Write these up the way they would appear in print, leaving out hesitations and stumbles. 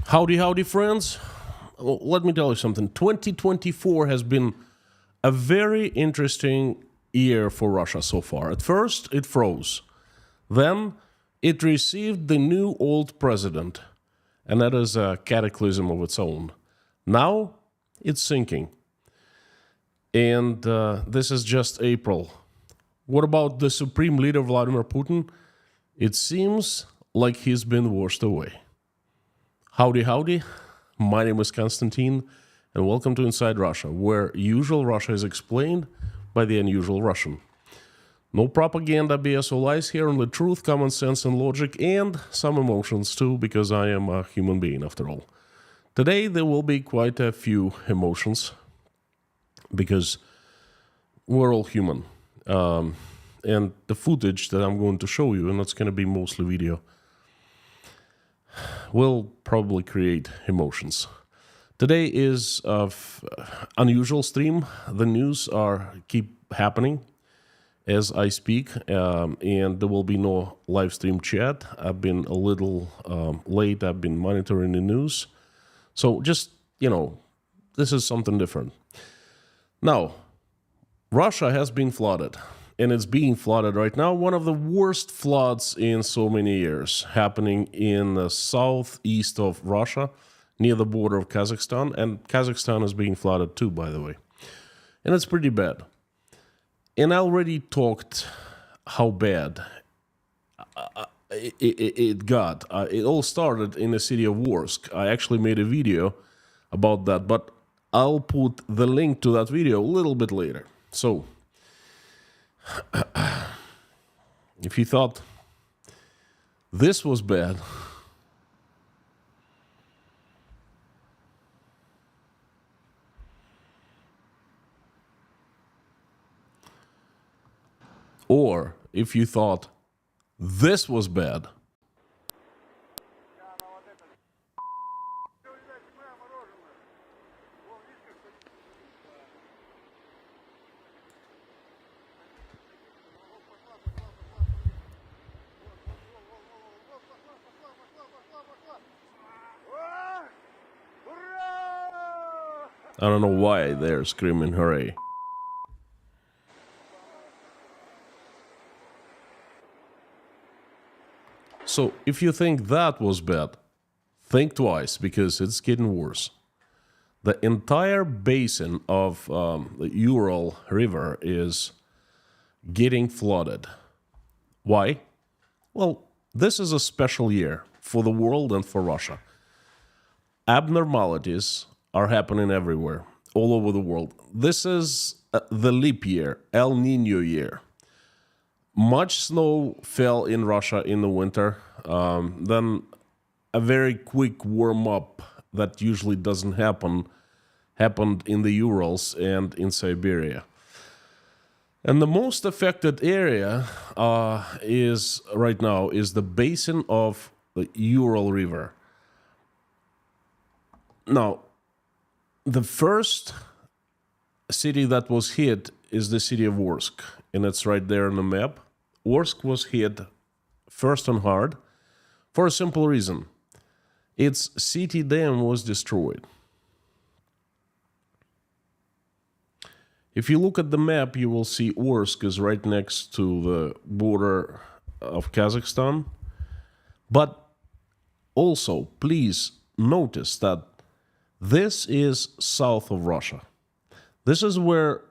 Howdy, howdy, friends. Well, let me tell you something. 2024 has been a very interesting year for Russia so far. At first, it froze. Then, it received the new old president, and that is a cataclysm of its own. Now, it's sinking. And this is just April. What about the supreme leader, Vladimir Putin? It seems like he's been washed away. Howdy, howdy. My name is Konstantin, and welcome to Inside Russia, where usual Russia is explained by the unusual Russian. No propaganda, BS or lies here, only truth, common sense, and logic, and some emotions too, because I am a human being after all. Today there will be quite a few emotions, because we're all human. And the footage that I'm going to show you, and that's going to be mostly video, will probably create emotions. Today is an unusual stream. The news keep happening as I speak, and there will be no live stream chat. I've been a little late. I've been monitoring the news. So just, this is something different. Now, Russia has been flooded. And it's being flooded right now. One of the worst floods in so many years, happening in the southeast of Russia, near the border of Kazakhstan. And Kazakhstan is being flooded too, by the way. And it's pretty bad. And I already talked how bad it got. It all started in the city of Orsk. I actually made a video about that, but I'll put the link to that video a little bit later. So, if you thought this was bad, or if you thought this was bad, I don't know why they're screaming hooray. So if you think that was bad, think twice, because it's getting worse. The entire basin of the Ural River is getting flooded. Why? Well, this is a special year for the world and for Russia. Abnormalities are happening everywhere, all over the world. This is the leap year, El Nino year. Much snow fell in Russia in the winter. Then a very quick warm-up that usually doesn't happen happened in the Urals and in Siberia. And the most affected area right now is the basin of the Ural River. Now, the first city that was hit is the city of Orsk, and it's right there on the map. Orsk was hit first and hard for a simple reason. Its city dam was destroyed. If you look at the map, you will see Orsk is right next to the border of Kazakhstan. But also, please notice that this is south of Russia. This is where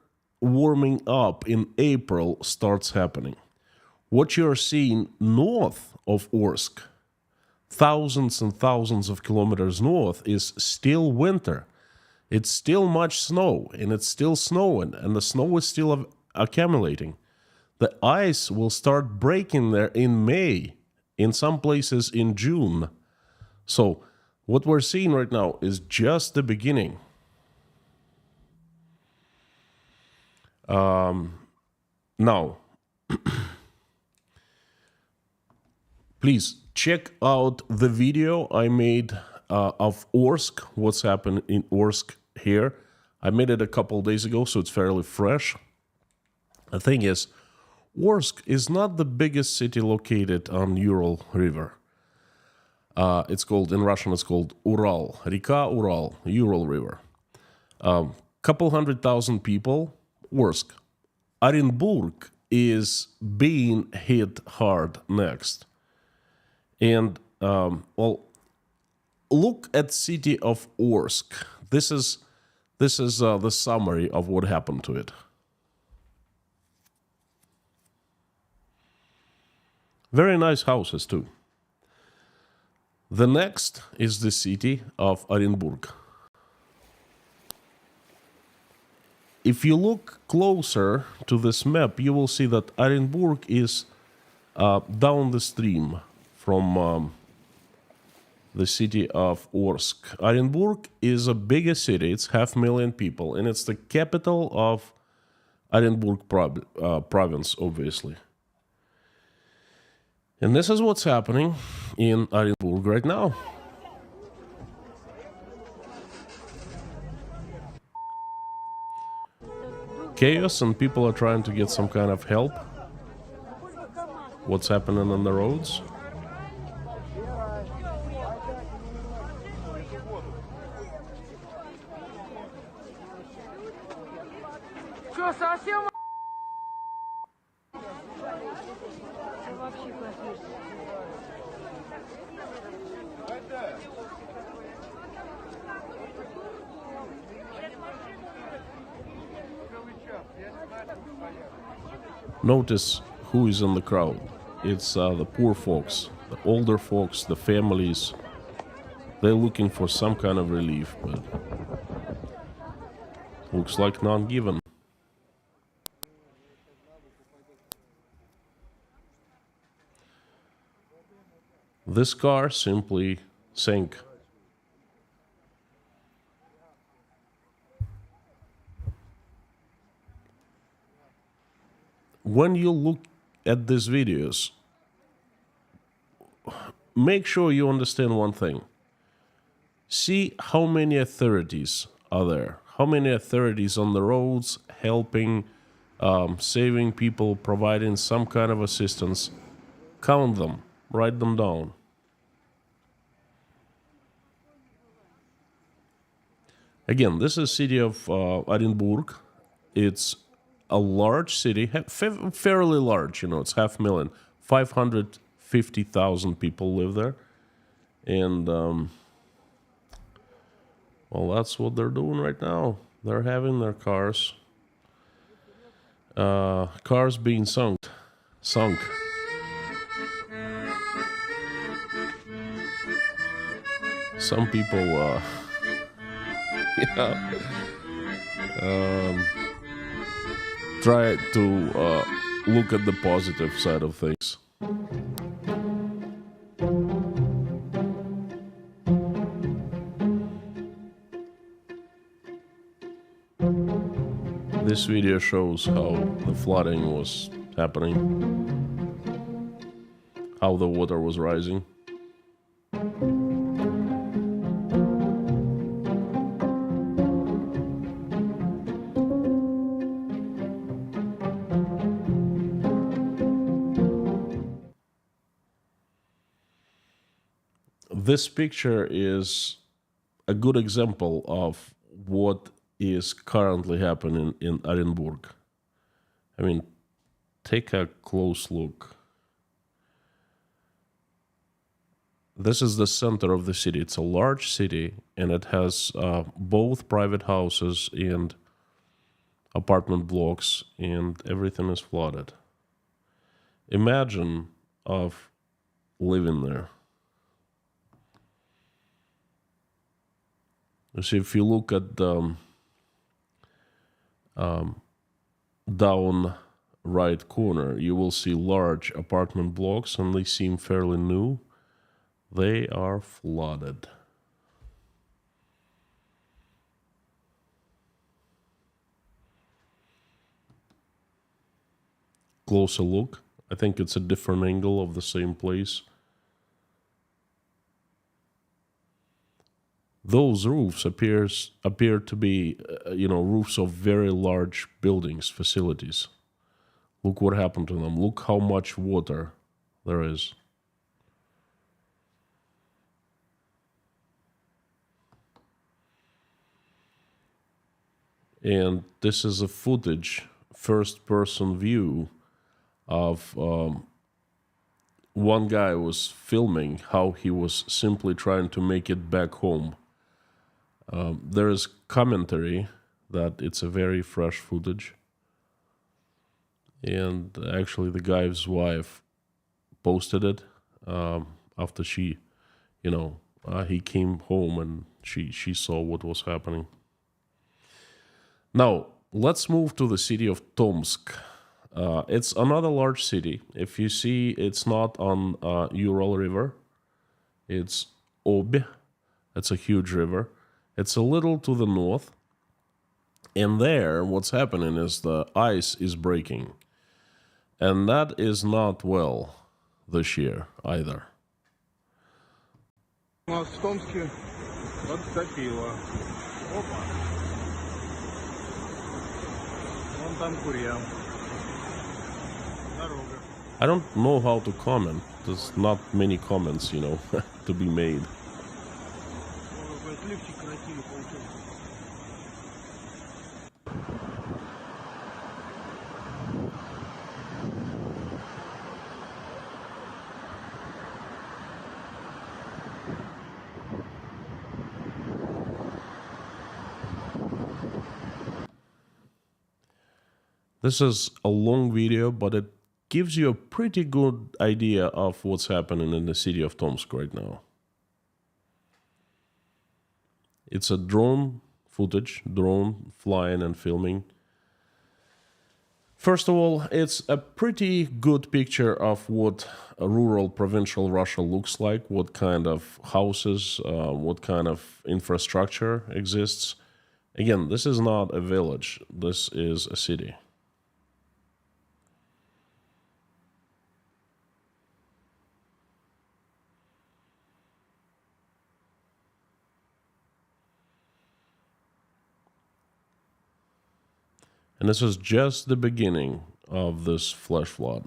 warming up in April starts happening. What you're seeing north of Orsk, thousands and thousands of kilometers north, is still winter. It's still much snow, and it's still snowing, and the snow is still accumulating. The ice will start breaking there in May, in some places in June. So, what we're seeing right now is just the beginning. Now, please check out the video I made of Orsk, what's happened in Orsk here. I made it a couple days ago, so it's fairly fresh. The thing is, Orsk is not the biggest city located on Ural River. It's called, in Russian, it's called Ural, Reka Ural, Ural River. Couple 100,000 people, Orsk. Orenburg is being hit hard next. And, well, look at city of Orsk. This is the summary of what happened to it. Very nice houses, too. The next is the city of Orenburg. If you look closer to this map, you will see that Orenburg is down the stream from the city of Orsk. Orenburg is a bigger city. It's 500,000 people, and it's the capital of Orenburg province, obviously. And this is what's happening in Orenburg right now. Chaos, and people are trying to get some kind of help. What's happening on the roads? Notice who is in the crowd. It's the poor folks, the older folks, the families. They're looking for some kind of relief, but looks like none given. This car simply sank. When you look at these videos, make sure you understand one thing. See how many authorities are there. How many authorities on the roads helping, saving people, providing some kind of assistance. Count them. Write them down. Again, this is city of Orenburg. It's a large city, fairly large, you know, it's 500,000. 550,000 people live there. And, well, that's what they're doing right now. They're having their cars being sunk. Some people, try to look at the positive side of things. This video shows how the flooding was happening, how the water was rising. This picture is a good example of what is currently happening in Orenburg. I mean, take a close look. This is the center of the city. It's a large city, and it has both private houses and apartment blocks, and everything is flooded. Imagine of living there. You see, if you look at the down right corner, you will see large apartment blocks, and they seem fairly new. They are flooded. Closer look. I think it's a different angle of the same place. Those roofs appear to be, roofs of very large buildings, facilities. Look what happened to them. Look how much water there is. And this is a footage, first-person view of one guy was filming how he was simply trying to make it back home. There is commentary that it's a very fresh footage. And actually the guy's wife posted it after she, he came home and she saw what was happening. Now, let's move to the city of Tomsk. It's another large city. If you see, it's not on Ural River. It's Ob. It's a huge river. It's a little to the north. And there, what's happening is the ice is breaking. And that is not well this year either. У нас в Томске подтопило. Опа. Вон там курьям. Дорога. I don't know how to comment. There's not many comments, to be made. Лифчик красивый получился. This is a long video, but it gives you a pretty good idea of what's happening in the city of Tomsk right now. It's a drone footage, drone flying and filming. First of all, it's a pretty good picture of what a rural provincial Russia looks like, what kind of houses, what kind of infrastructure exists. Again, this is not a village, this is a city. And this is just the beginning of this flash flood.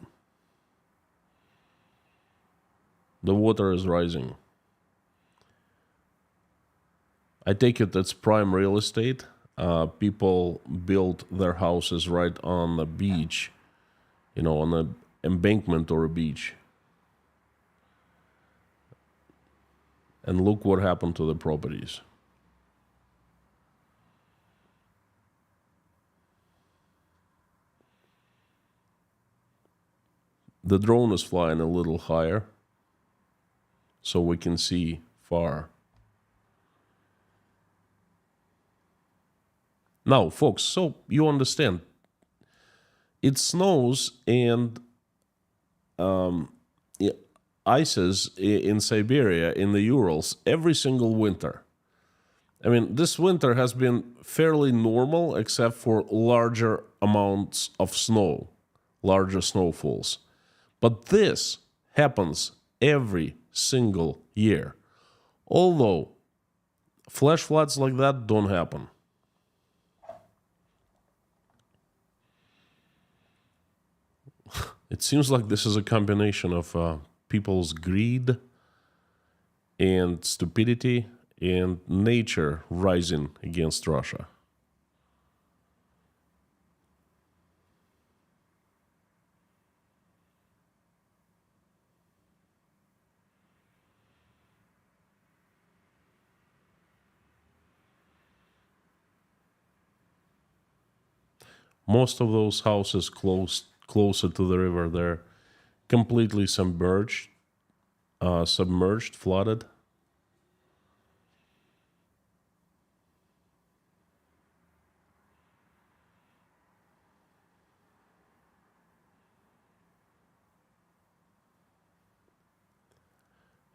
The water is rising. I take it that's prime real estate. People build their houses right on the beach, on an embankment or a beach. And look what happened to the properties. The drone is flying a little higher, so we can see far. Now, folks, so you understand, it snows and ices in Siberia, in the Urals, every single winter. I mean, this winter has been fairly normal, except for larger amounts of snow, larger snowfalls. But this happens every single year. Although flash floods like that don't happen. It seems like this is a combination of people's greed and stupidity and nature rising against Russia. Most of those houses closer to the river, they're completely submerged, flooded.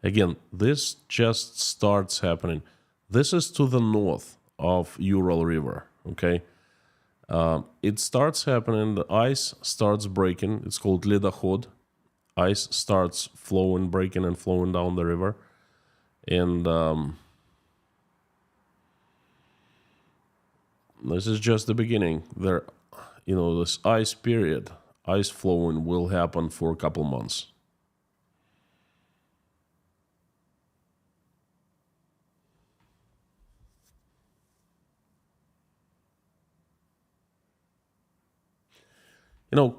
Again, this just starts happening. This is to the north of Ural River, okay? It starts happening, the ice starts breaking, it's called ledоход. Ice starts flowing, breaking and flowing down the river. And this is just the beginning. This ice period, ice flowing will happen for a couple months.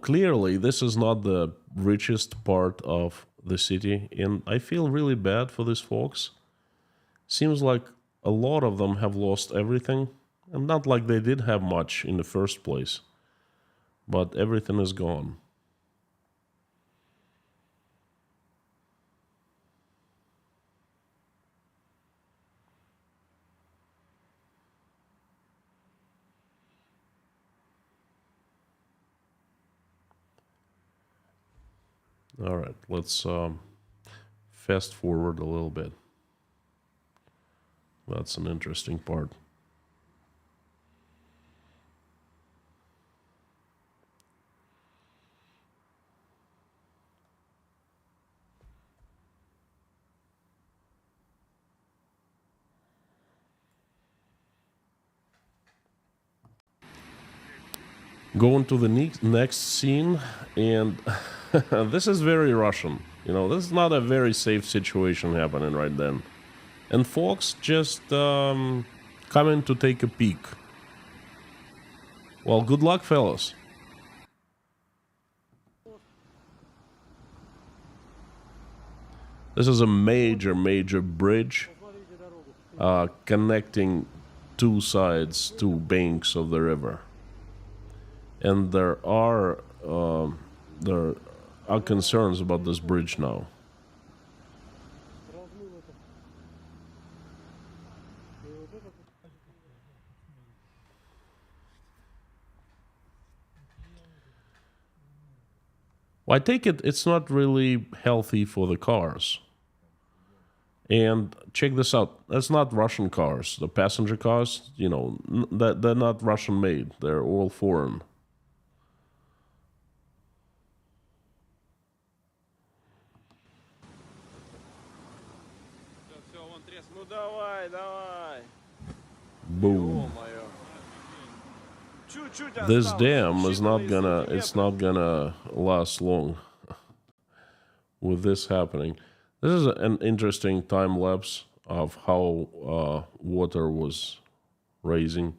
Clearly this is not the richest part of the city, and I feel really bad for these folks. Seems like a lot of them have lost everything, and not like they did have much in the first place, but everything is gone. All right, let's fast forward a little bit. That's an interesting part. Going to the next scene, and this is very Russian. This is not a very safe situation happening right then. And folks just coming to take a peek. Well, good luck, fellas. This is a major bridge connecting two sides, two banks of the river. And there are concerns about this bridge now. Well, I take it's not really healthy for the cars. And check this out. That's not Russian cars. The passenger cars, they're not Russian made. They're all foreign. Boom. This dam is not gonna last long with this happening. This is an interesting time lapse of how water was rising.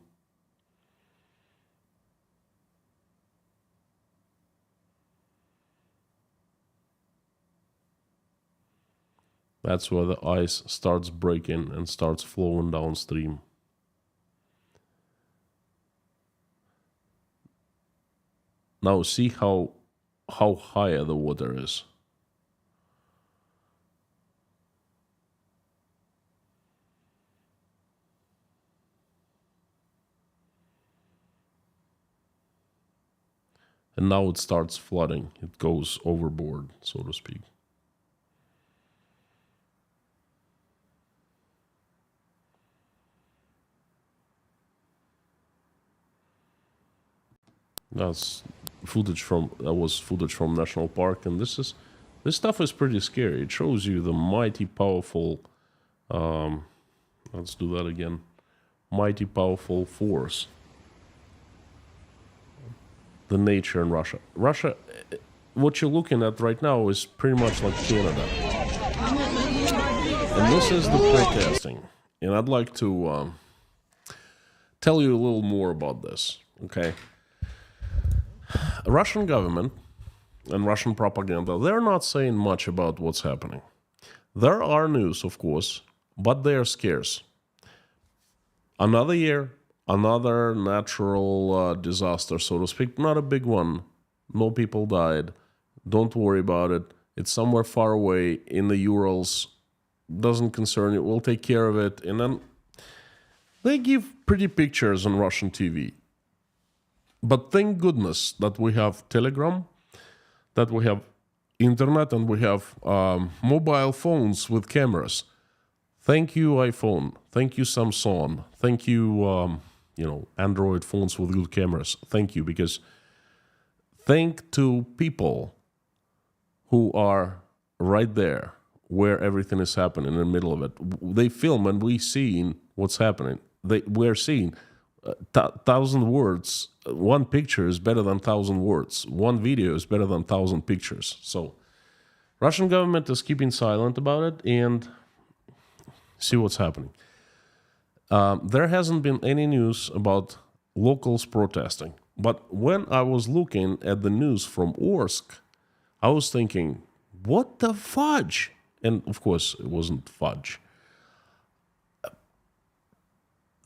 That's where the ice starts breaking and starts flowing downstream. Now see how high the water is. And now it starts flooding. It goes overboard, so to speak. That was footage from National Park, and this stuff is pretty scary. It shows you the mighty powerful. Let's do that again. Mighty powerful force. The nature in Russia. Russia, what you're looking at right now is pretty much like Canada. And this is the protesting. And I'd like to tell you a little more about this, okay? The Russian government and Russian propaganda, they're not saying much about what's happening. There are news, of course, but they are scarce. Another year, another natural disaster, so to speak. Not a big one. No people died. Don't worry about it. It's somewhere far away in the Urals. Doesn't concern you. We'll take care of it. And then they give pretty pictures on Russian TV. But thank goodness that we have Telegram, that we have internet, and we have mobile phones with cameras. Thank you, iPhone. Thank you, Samsung. Thank you, Android phones with good cameras. Thank you, because thank to people who are right there where everything is happening in the middle of it. They film and we see what's happening. We're seeing 1,000 words. One picture is better than 1,000 words. One video is better than 1,000 pictures. So Russian government is keeping silent about it and see what's happening. There hasn't been any news about locals protesting. But when I was looking at the news from Orsk, I was thinking, what the fudge? And of course, it wasn't fudge.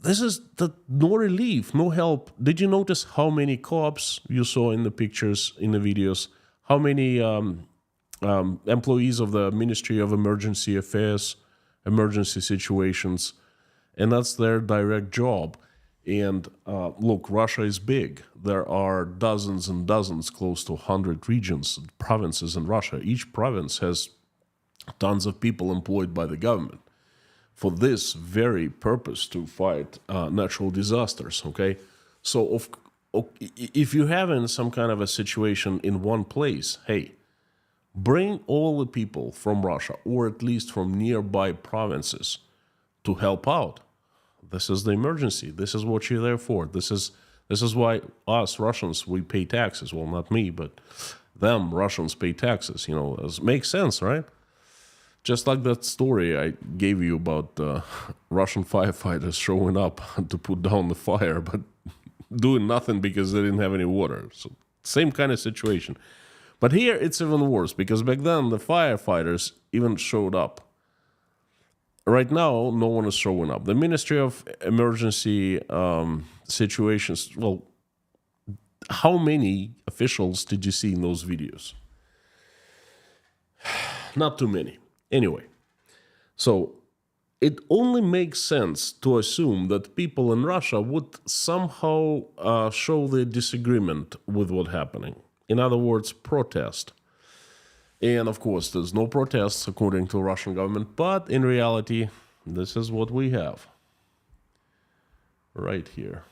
This is no relief, no help. Did you notice how many cops you saw in the pictures, in the videos? How many employees of the Ministry of Emergency Affairs, emergency situations, and that's their direct job. And look, Russia is big. There are dozens and dozens, close to 100 regions, provinces in Russia. Each province has tons of people employed by the government for this very purpose, to fight natural disasters, okay? So if you have in some kind of a situation in one place, hey, bring all the people from Russia, or at least from nearby provinces, to help out. This is the emergency. This is what you're there for. This is why us Russians, we pay taxes. Well, not me, but them Russians pay taxes. You know, it makes sense, right? Just like that story I gave you about Russian firefighters showing up to put down the fire, but doing nothing because they didn't have any water. So same kind of situation. But here it's even worse, because back then the firefighters even showed up. Right now, no one is showing up. The Ministry of Emergency Situations, well, how many officials did you see in those videos? Not too many. Anyway, so it only makes sense to assume that people in Russia would somehow show their disagreement with what's happening. In other words, protest. And of course, there's no protests according to the Russian government, but in reality, this is what we have right here.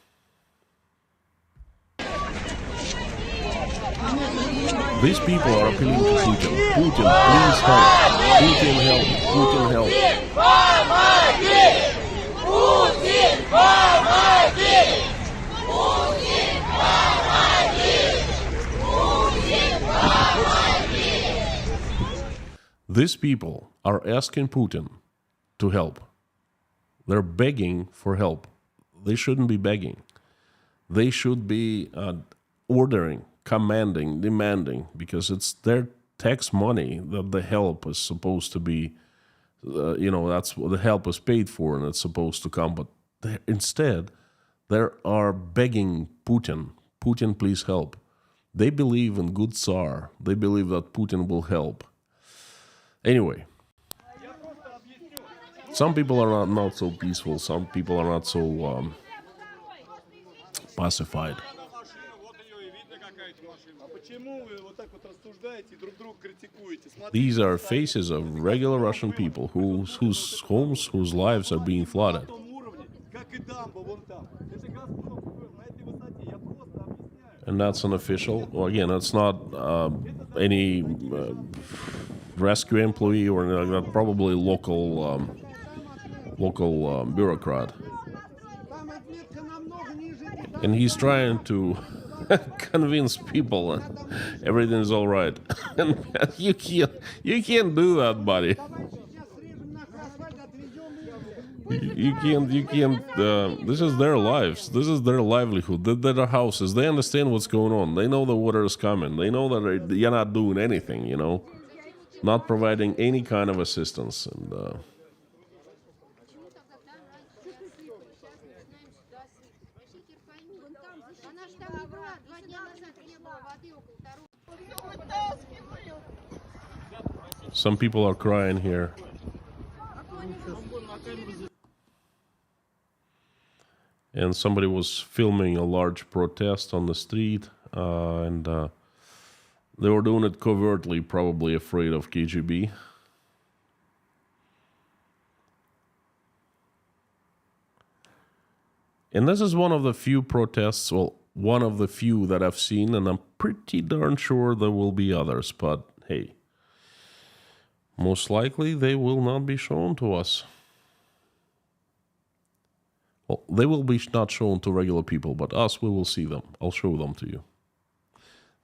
These people are appealing to Putin. Putin, please help. Putin, help. Putin, help. These people are asking Putin to help. They're begging for help. They shouldn't be begging. They should be ordering, commanding, demanding, because it's their tax money that the help is supposed to be, that's what the help is paid for, and it's supposed to come. But instead, they are begging Putin, Putin, please help. They believe in good Tsar. They believe that Putin will help. Anyway, some people are not so peaceful. Some people are not so pacified. These are faces of regular Russian people whose homes, whose lives are being flooded. And that's an official. Well, again, that's not any rescue employee or not, probably local bureaucrat. And he's trying to convince people that everything is all right. And you can't do that, buddy. You can't. This is their lives. This is their livelihood. Their houses. They understand what's going on. They know the water is coming. They know that you're not doing anything, not providing any kind of assistance. And some people are crying here. And somebody was filming a large protest on the street, and they were doing it covertly, probably afraid of KGB. And this is one of the few protests, well, one of the few that I've seen, and I'm pretty darn sure there will be others, but hey, most likely they will not be shown to us. Well, they will be not shown to regular people, but us, we will see them. I'll show them to you.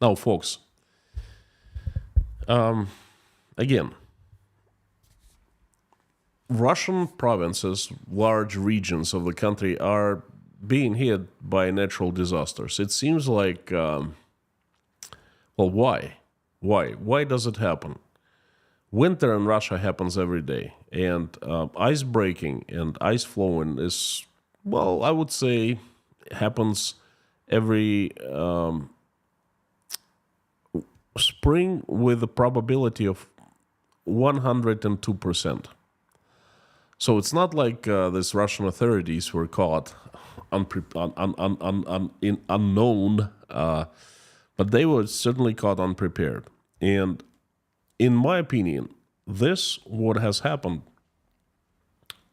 Now, folks, again, Russian provinces, large regions of the country are being hit by natural disasters. It seems like, well, why? Why does it happen? Winter in Russia happens every day, and ice breaking and ice flowing is, well, I would say, happens every spring with a probability of 102%. So it's not like these Russian authorities were caught unknown, but they were certainly caught unprepared. And in my opinion, this what has happened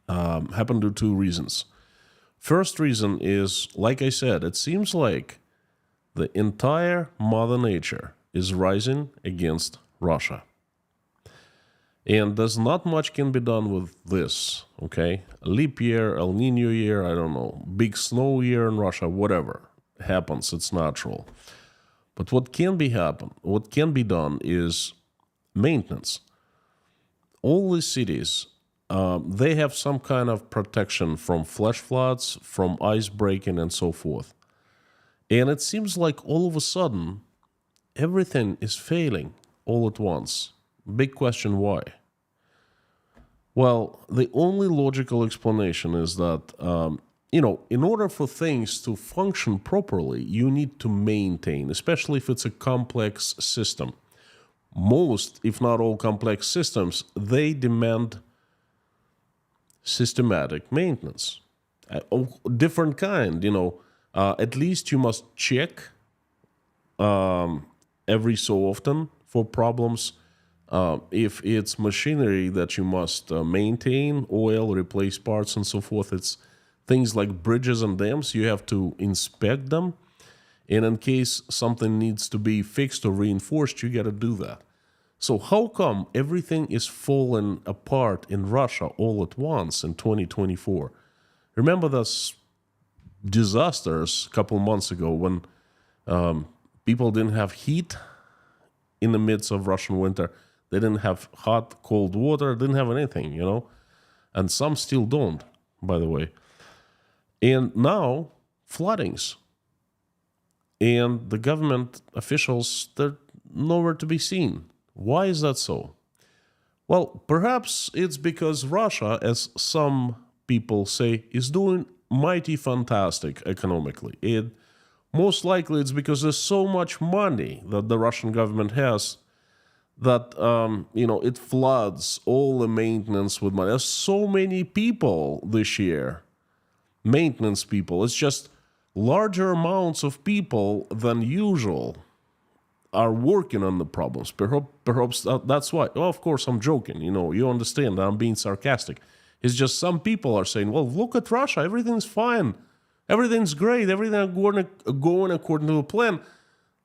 happened to two reasons. First reason is, like I said, it seems like the entire Mother Nature is rising against Russia. And there's not much can be done with this, okay? Leap year, El Nino year, I don't know, big snow year in Russia, whatever happens, it's natural. But what can be done is maintenance. All these cities, they have some kind of protection from flash floods, from ice breaking, and so forth. And it seems like all of a sudden, everything is failing all at once. Big question, why? Well, the only logical explanation is that, in order for things to function properly, you need to maintain, especially if it's a complex system. Most, if not all complex systems, they demand systematic maintenance. Different kind, at least you must check every so often for problems. If it's machinery that you must maintain, oil, replace parts, and so forth, it's things like bridges and dams, you have to inspect them. And in case something needs to be fixed or reinforced, you got to do that. So how come everything is falling apart in Russia all at once in 2024? Remember those disasters a couple months ago when people didn't have heat in the midst of Russian winter? They didn't have hot, cold water, didn't have anything, And some still don't, by the way. And now, floodings. And the government officials, they're nowhere to be seen. Why is that so? Well, perhaps it's because Russia, as some people say, is doing mighty fantastic economically. Most likely it's because there's so much money that the Russian government has that, it floods all the maintenance with money. There's so many people this year, maintenance people. It's just larger amounts of people than usual are working on the problems. Perhaps that's why. Well, of course, I'm joking. You understand I'm being sarcastic. It's just some people are saying, well, look at Russia. Everything's fine. Everything's great. Everything's going according to the plan.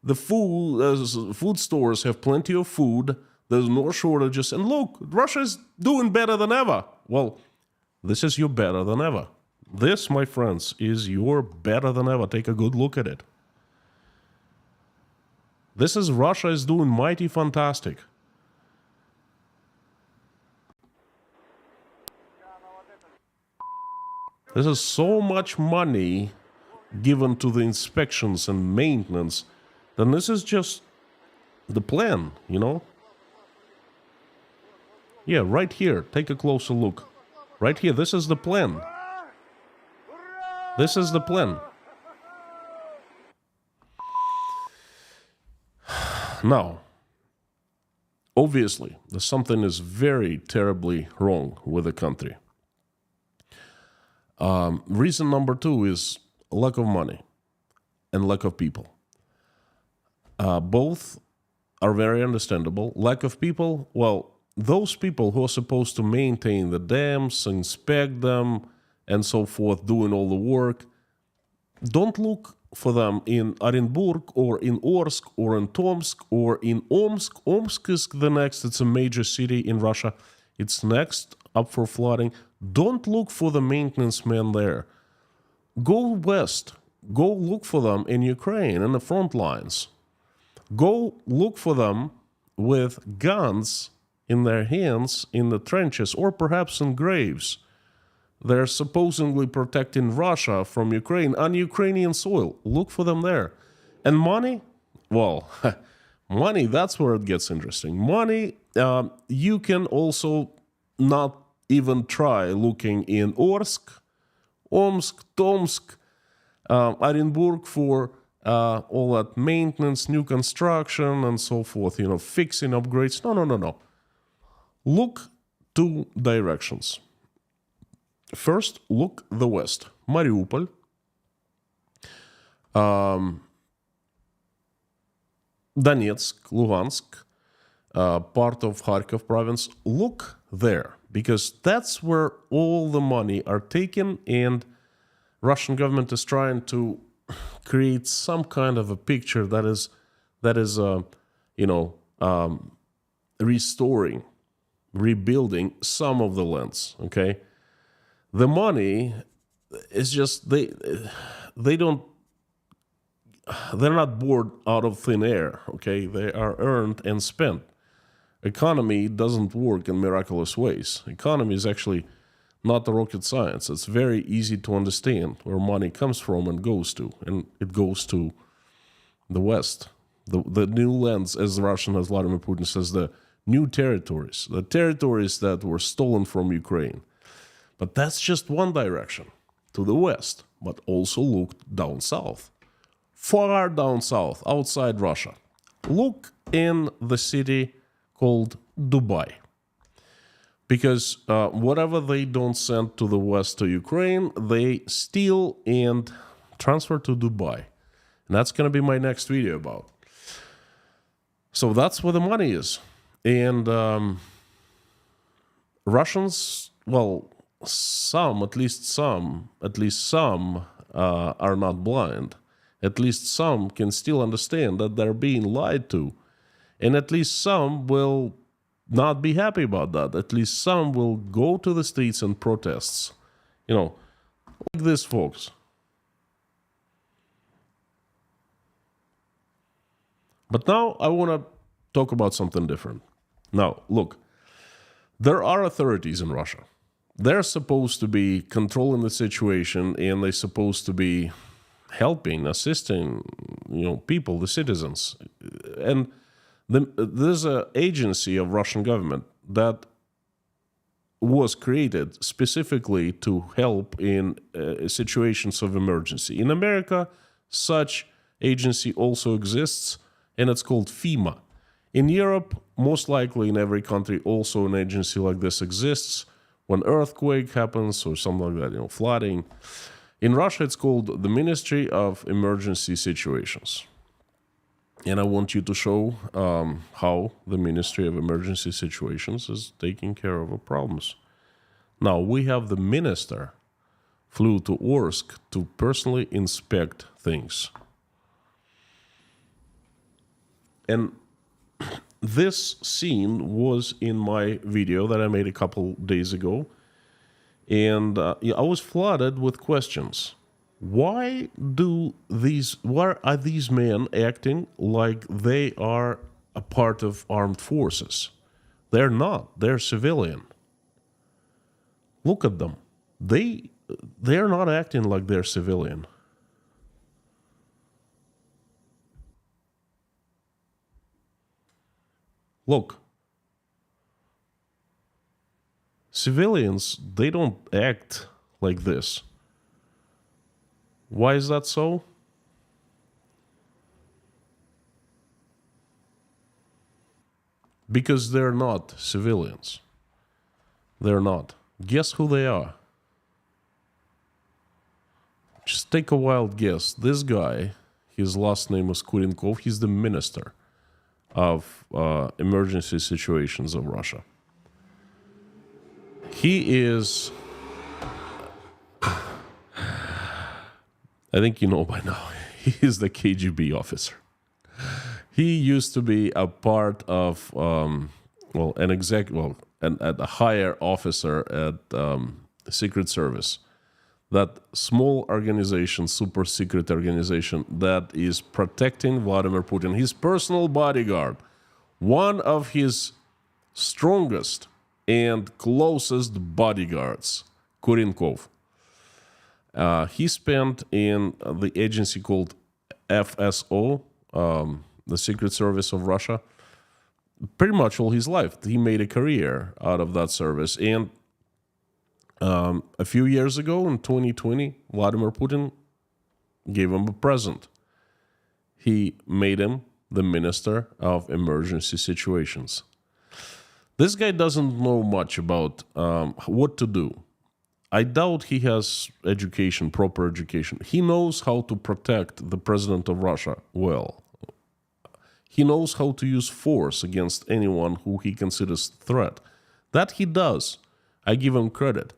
The food stores have plenty of food. There's no shortages. And look, Russia's doing better than ever. Well, this is your better than ever. This, my friends, is your better than ever. Take a good look at it. This is Russia is doing mighty fantastic. This is so much money given to the inspections and maintenance. Then this is just the plan, Yeah, right here. Take a closer look. Right here, this is the plan. This is the plan. Now, obviously, something is very terribly wrong with the country. Reason number 2 is lack of money and lack of people. Both are very understandable. Lack of people, well, those people who are supposed to maintain the dams, inspect them, and so forth, doing all the work, don't look for them in Orenburg or in Orsk or in Tomsk or in Omsk. Omsk is the next, it's a major city in Russia. It's next up for flooding. Don't look for the maintenance men there. Go west. Go look for them in Ukraine, in the front lines. Go look for them with guns in their hands in the trenches or perhaps in graves. they're supposedly protecting Russia from Ukraine on Ukrainian soil. Look for them there. And money? Well, money, that's where it gets interesting. Money, you can also not even try looking in Orsk, Omsk, Tomsk, Orenburg for all that maintenance, new construction, and so forth, fixing upgrades. No. Look two directions. First, look the west. Mariupol, Donetsk, Luhansk, part of Kharkov province. Look there, because that's where all the money are taken, and Russian government is trying to create some kind of a picture that is restoring, rebuilding some of the lands. Okay, the money is just they're not bored out of thin air. Okay, they are earned and spent. Economy doesn't work in miraculous ways. Economy is actually not a rocket science. It's very easy to understand where money comes from and goes to. And it goes to the West. The new lands, as Vladimir Putin says, the new territories. The territories that were stolen from Ukraine. But that's just one direction, to the West. But also look down south. Far down south, outside Russia. Look in the city called Dubai. Because whatever they don't send to the West, to Ukraine, they steal and transfer to Dubai. And that's going to be my next video about. So that's where the money is. And Russians, well, at least some are not blind. At least some can still understand that they're being lied to. And at least some will not be happy about that. At least some will go to the streets and protests. Like this, folks. But now I want to talk about something different. Now, look, there are authorities in Russia. They're supposed to be controlling the situation, and they're supposed to be helping, assisting, people, the citizens. And there's an agency of Russian government that was created specifically to help in situations of emergency. In America, such agency also exists, and it's called FEMA. In Europe, most likely in every country, also an agency like this exists. When earthquake happens or something like that, flooding. In Russia, it's called the Ministry of Emergency Situations. And I want you to show how the Ministry of Emergency Situations is taking care of the problems. Now, we have the minister flew to Orsk to personally inspect things. And this scene was in my video that I made a couple days ago. And I was flooded with questions. Why are these men acting like they are a part of armed forces? They're not. They're civilian. Look at them. They're not acting like they're civilian. Look. Civilians, they don't act like this. Why is that so? Because they're not civilians. They're not. Guess who they are? Just take a wild guess. This guy, his last name was Kurenkov, he's the minister of emergency situations of Russia. He is, I think you know by now, he is the KGB officer. He used to be a part of, a higher officer at the Secret Service. That small organization, super secret organization that is protecting Vladimir Putin, his personal bodyguard, one of his strongest and closest bodyguards, Kurenkov. He spent in the agency called FSO, the Secret Service of Russia, pretty much all his life. He made a career out of that service. And a few years ago, in 2020, Vladimir Putin gave him a present. He made him the Minister of Emergency Situations. This guy doesn't know much about what to do. I doubt he has education, proper education. He knows how to protect the president of Russia well. He knows how to use force against anyone who he considers a threat. That he does. I give him credit.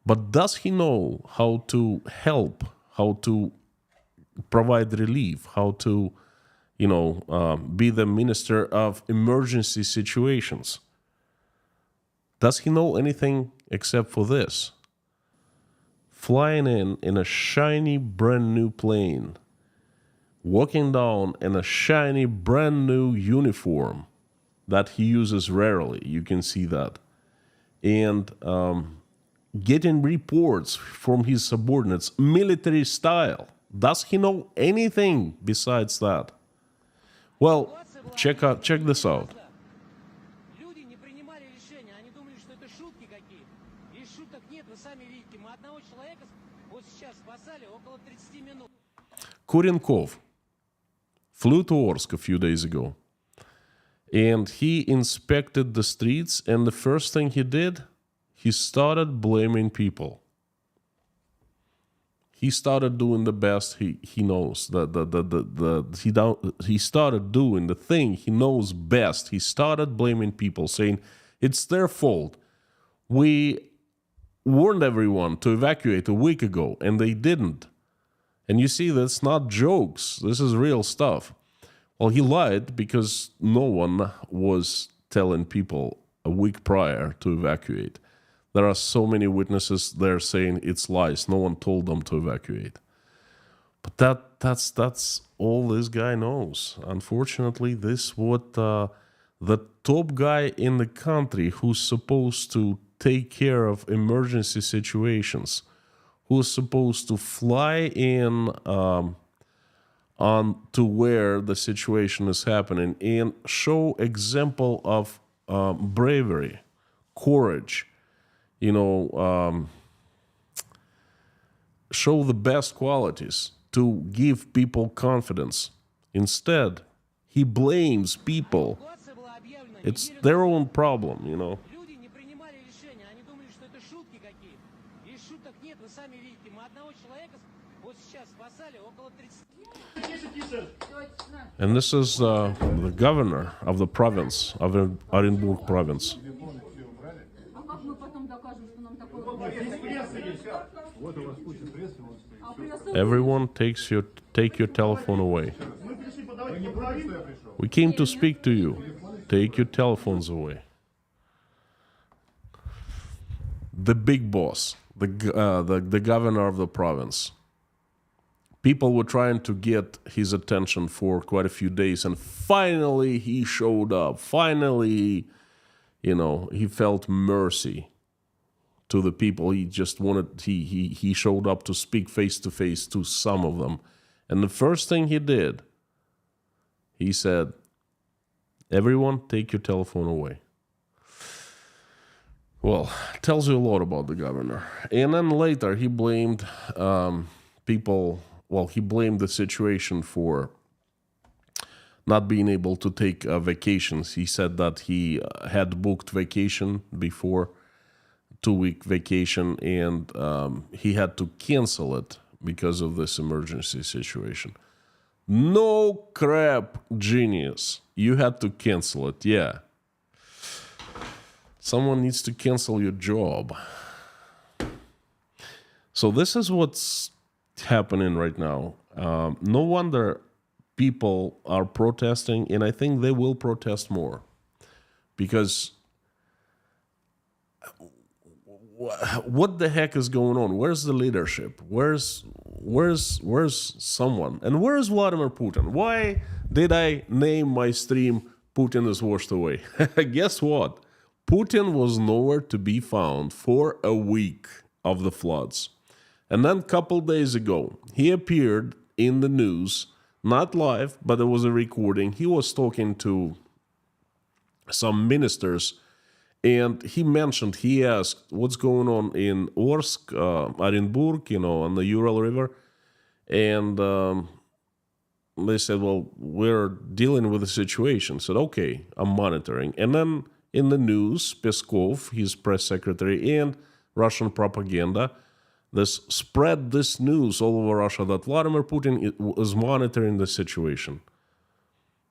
But does he know how to help, how to provide relief, how to, be the Minister of Emergency Situations? Does he know anything except for this? Flying in a shiny brand new plane, walking down in a shiny brand new uniform that he uses rarely, you can see that, and getting reports from his subordinates, military style. Does he know anything besides that? Well, check this out. Kurenkov flew to Orsk a few days ago, and he inspected the streets, and the first thing he did, he started blaming people. He started doing the best he knows. He started doing the thing he knows best. He started blaming people, saying, it's their fault. We warned everyone to evacuate a week ago, and they didn't. And you see, that's not jokes. This is real stuff. Well, he lied because no one was telling people a week prior to evacuate. There are so many witnesses there saying it's lies. No one told them to evacuate. But that's all this guy knows. Unfortunately, this what the top guy in the country who's supposed to take care of emergency situations, who's supposed to fly in on to where the situation is happening and show example of bravery, courage, show the best qualities to give people confidence. Instead, he blames people. It's their own problem, And this is the governor of the province, of Orenburg province. Everyone take your telephone away. We came to speak to you. Take your telephones away. The big boss, the governor of the province. People were trying to get his attention for quite a few days, and finally he showed up. Finally, he felt mercy to the people. He just wanted, he showed up to speak face to face to some of them. And the first thing he did, he said, everyone take your telephone away. Well, tells you a lot about the governor. And then later he blamed people. Well, he blamed the situation for not being able to take vacations. He said that he had booked vacation before, 2-week vacation, and he had to cancel it because of this emergency situation. No crap, genius. You had to cancel it, yeah. Someone needs to cancel your job. So this is what's happening right now. No wonder people are protesting, and I think they will protest more, because what the heck is going on? Where's the leadership? Where's someone? And where's Vladimir Putin? Why did I name my stream Putin is washed away? Guess what? Putin was nowhere to be found for a week of the floods. And then a couple days ago, he appeared in the news, not live, but there was a recording. He was talking to some ministers, and he asked, what's going on in Orsk, Orenburg, on the Ural River. And they said, well, we're dealing with the situation. Said, okay, I'm monitoring. And then in the news, Peskov, his press secretary, and Russian propaganda, spread this news all over Russia that Vladimir Putin is monitoring the situation.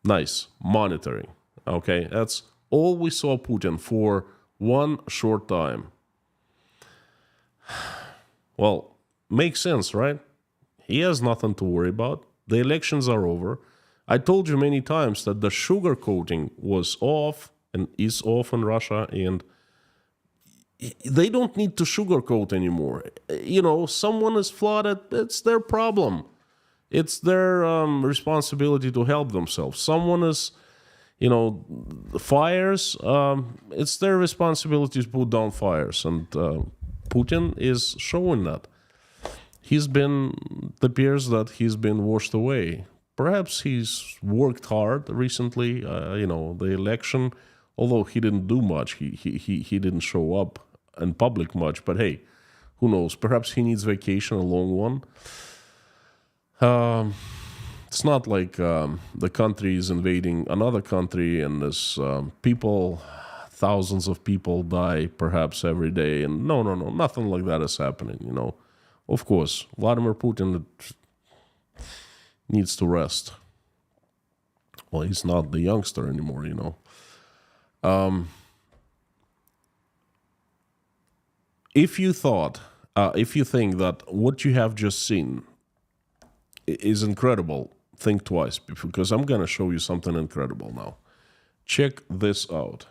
Nice, monitoring. Okay, that's all we saw Putin for one short time. Well, makes sense, right? He has nothing to worry about. The elections are over. I told you many times that the sugarcoating was off and is off in Russia, and they don't need to sugarcoat anymore. Someone is flooded, it's their problem. It's their responsibility to help themselves. Someone is, fires, it's their responsibility to put down fires. And Putin is showing that. It appears that he's been washed away. Perhaps he's worked hard recently, the election, although he didn't do much. He didn't show up in public much, but hey, who knows? Perhaps he needs vacation, a long one. It's not like the country is invading another country and there's thousands of people die perhaps every day. And no, nothing like that is happening, Of course, Vladimir Putin needs to rest. Well, he's not the youngster anymore, If you think that what you have just seen is incredible, think twice, because I'm going to show you something incredible now. Check this out.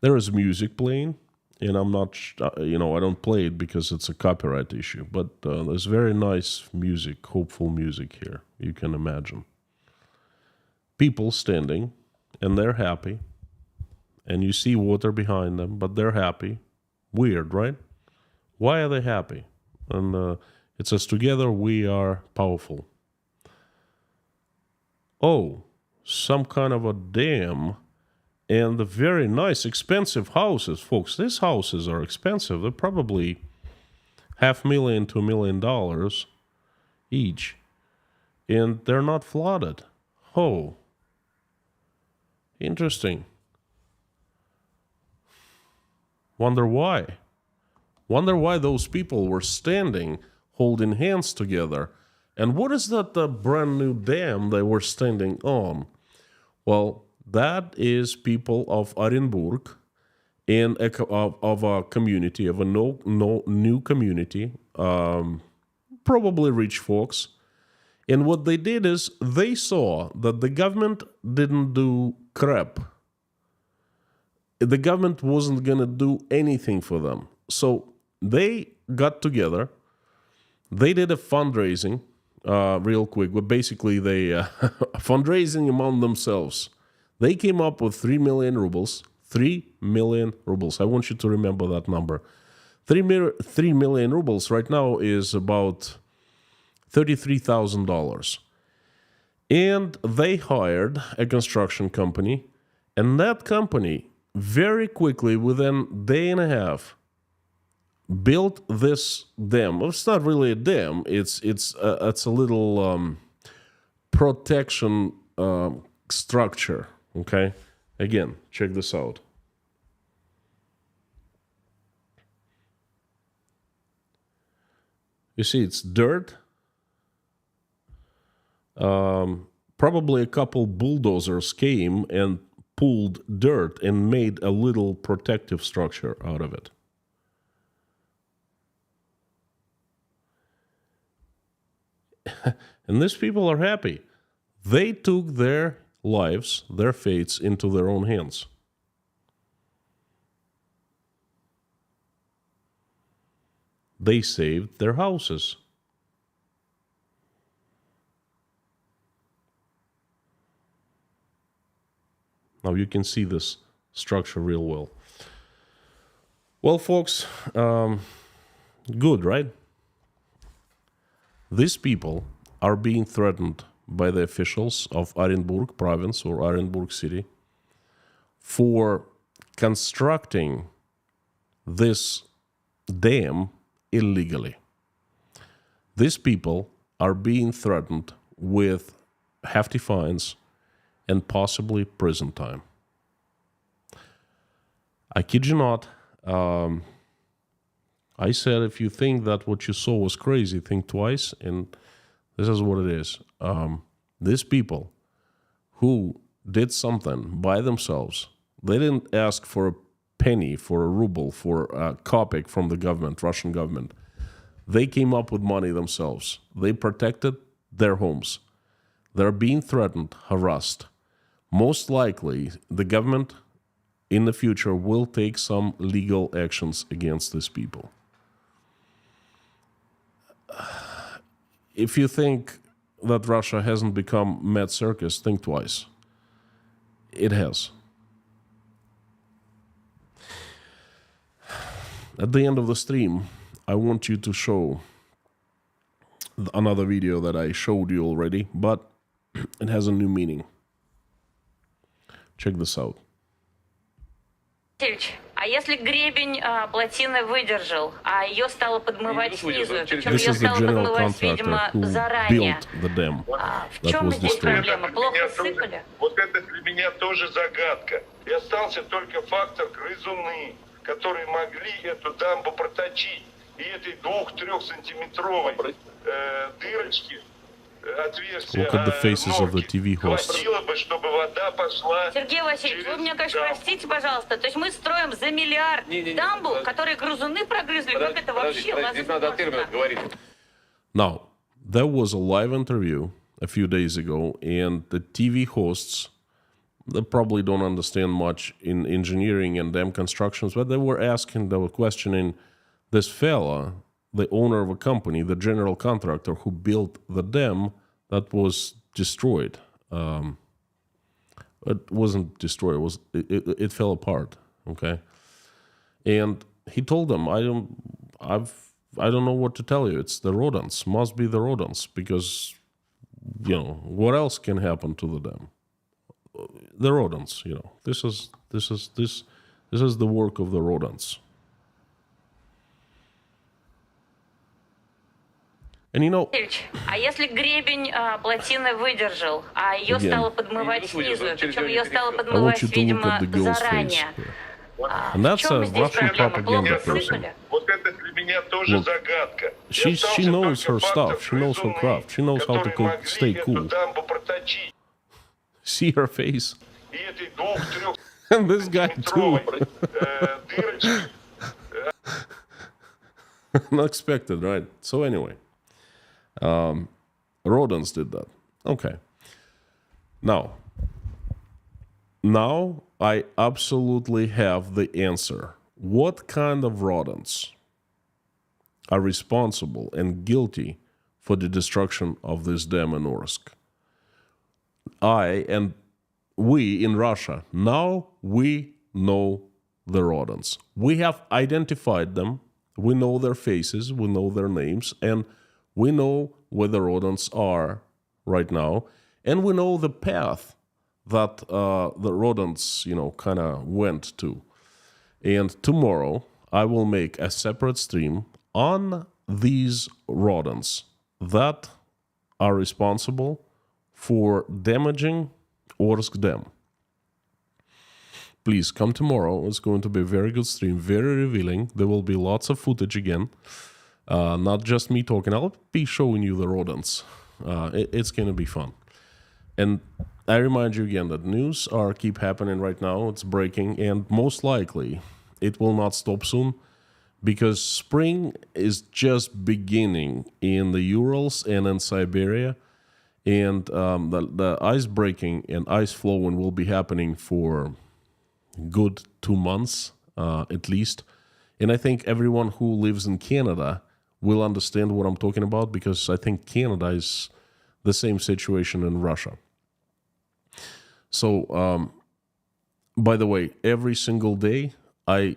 There is music playing, and I'm not, I don't play it because it's a copyright issue, but there's very nice music, hopeful music here, you can imagine. People standing, and they're happy, and you see water behind them, but they're happy. Weird, right? Why are they happy? And it says, together we are powerful. Oh, some kind of a dam. And the very nice, expensive houses, folks. These houses are expensive. They're probably $500,000 to $1 million each. And they're not flooded. Oh. Interesting. Wonder why. Wonder why those people were standing, holding hands together. And what is that brand new dam they were standing on? Well, that is people of Orenburg and of a community, of a new community, probably rich folks. And what they did is they saw that the government didn't do crap. The government wasn't going to do anything for them. So they got together. They did a fundraising real quick. But basically, they fundraising among themselves. They came up with 3 million rubles. 3 million rubles. I want you to remember that number. 3 million rubles right now is about $33,000. And they hired a construction company. And that company, very quickly, within a day and a half, built this dam. Well, it's not really a dam. It's a little protection structure. Okay, again, check this out. You see, it's dirt. Probably a couple bulldozers came and pulled dirt and made a little protective structure out of it. And these people are happy. They took their lives, their fates, into their own hands. They saved their houses. Now you can see this structure real well. Well, folks, good, right? These people are being threatened by the officials of Orenburg province or Orenburg city for constructing this dam illegally. These people are being threatened with hefty fines and possibly prison time. I kid you not. I said, if you think that what you saw was crazy, think twice. And this is what it is. These people who did something by themselves, they didn't ask for a penny, for a ruble, for a kopeck from the government, Russian government. They came up with money themselves. They protected their homes. They're being threatened, harassed. Most likely, the government in the future will take some legal actions against these people. If you think that Russia hasn't become mad circus, think twice. It has. At the end of the stream, I want you to show another video that I showed you already, but it has a new meaning. Check this out. А если гребень плотины выдержал, а ее стало подмывать снизу, причем This ее is the стало general подмывать, contractor видимо, who заранее. built the dam В that чем was здесь destroyed. проблема? Плохо сыпали? Вот это для меня тоже загадка. И остался только фактор грызуны, которые могли эту дамбу проточить. И этой 2-3 сантиметровой дырочки, отверстия, Look at the faces of the TV hosts. хватило бы, чтобы вода пошла. Сергей Васильевич, вы меня, конечно, простите, пожалуйста. То есть мы строим за миллиард дамбу, которые грызуны прогрызли. Как это вообще возможно? Now, there was a live interview a few days ago, and the TV hosts, they probably don't understand much in engineering and dam constructions, but they were questioning this fella, the owner of a company, the general contractor who built the dam that was destroyed. It wasn't destroyed. It fell apart. Okay, and he told them, I don't know what to tell you. It's the rodents. Must be the rodents, because what else can happen to the dam? The rodents. This is the work of the rodents. And А если гребень плотины выдержал, а ее стало подмывать снизу, причем ее стало подмывать, видимо, заранее. And that's a Russian propaganda person. Вот это для меня тоже загадка. She knows her stuff. She knows her craft. She knows how to stay cool. See her face. И этой 2-3 And this guy too. дырочки. Unexpected, right? So anyway, rodents did that. Okay. Now I absolutely have the answer. What kind of rodents are responsible and guilty for the destruction of this dam in Orsk? I and we in Russia, now we know the rodents. We have identified them. We know their faces, we know their names, and we know where the rodents are right now, and we know the path that the rodents, kind of went to. And tomorrow, I will make a separate stream on these rodents that are responsible for damaging Orsk Dam. Please come tomorrow. It's going to be a very good stream, very revealing. There will be lots of footage again. Not just me talking. I'll be showing you the rodents. It's going to be fun. And I remind you again that news keep happening right now. It's breaking, and most likely it will not stop soon, because spring is just beginning in the Urals and in Siberia, and the ice breaking and ice flowing will be happening for good 2 months at least. And I think everyone who lives in Canada will understand what I'm talking about, because I think Canada is the same situation in Russia. So, by the way, every single day I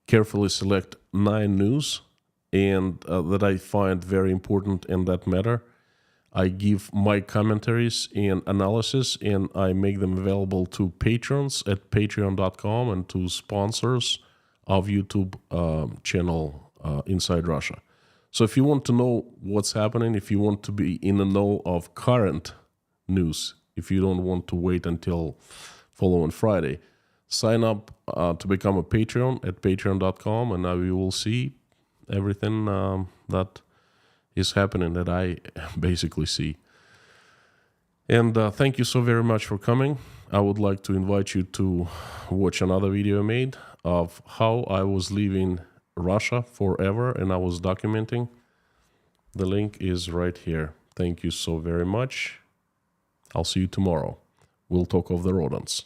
carefully select 9 news and that I find very important and that matter. I give my commentaries and analysis, and I make them available to patrons at patreon.com and to sponsors of YouTube channel Inside Russia. So if you want to know what's happening, if you want to be in the know of current news, if you don't want to wait until following Friday, sign up to become a Patreon at patreon.com, and now you will see everything that is happening that I basically see. And thank you so very much for coming. I would like to invite you to watch another video I made of how I was leaving Russia forever and I was documenting. The link is right here. Thank you so very much. I'll see you tomorrow. We'll talk of the rodents.